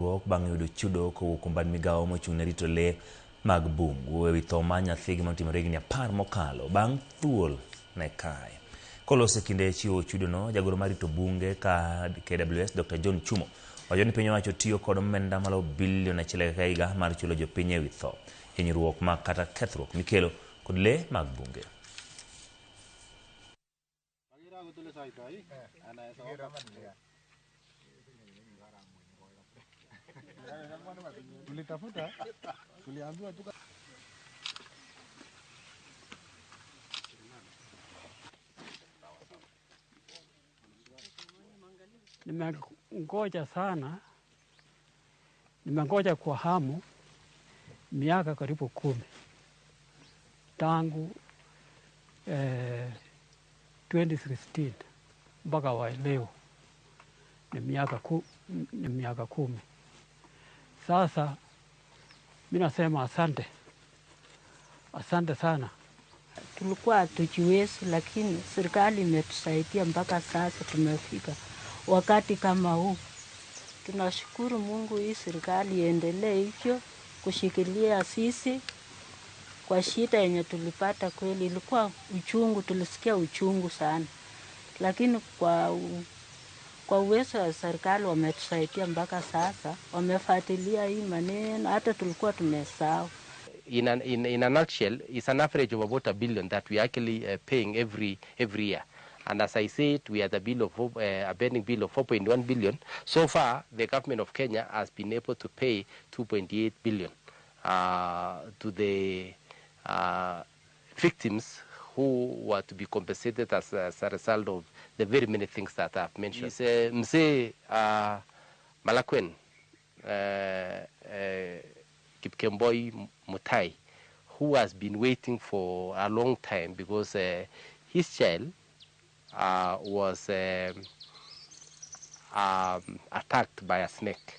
bang' yudo chudo kowuok kuom bad migawo mochung' ne rito lee mag bungu ewi tho mar nyathigi manotimore higni 10 mokalo bang' thuol ne kae. Kolose kinde chiwo chudono, jagoro mar rito bunge ka KWS Dr. John Chumo wacho ni piny owacho tiyo kod omenda malo bilion 1 higa mar chulo jopiny ewi tho, hinyruok ma kata kethruok mikelo kod lee mag bunge. Nimengoja sana, nimengoja kwa hamu miaka karibu 10 tangu 2016 mpaka wa leo ni miaka 10. Sasa mimi nasema asante sana. Tulikuwa hatujiwezi, lakini serikali imetusaidia mpaka sasa tumefika wakati kama huu. Tunashukuru Mungu, hii serikali iendelee hivyo kushikilia sisi kwa shida yenye tulipata. Kweli ilikuwa uchungu, tulisikia uchungu sana, lakini kwa uwezo wa serikali wametusaidia mpaka sasa, wamefuatilia hii maneno, hata tulikuwa tumesahau. In a nutshell, it's an average of about $1 billion that we are actually paying every year. And as I said, we are the a pending bill of 4.1 billion. So far, the government of Kenya has been able to pay 2.8 billion to the victims who were to be compensated as a result of the very many things that I've mentioned. It's Mzee Malakwen, Kipkemboi Mutai, who has been waiting for a long time because his child was attacked by a snake.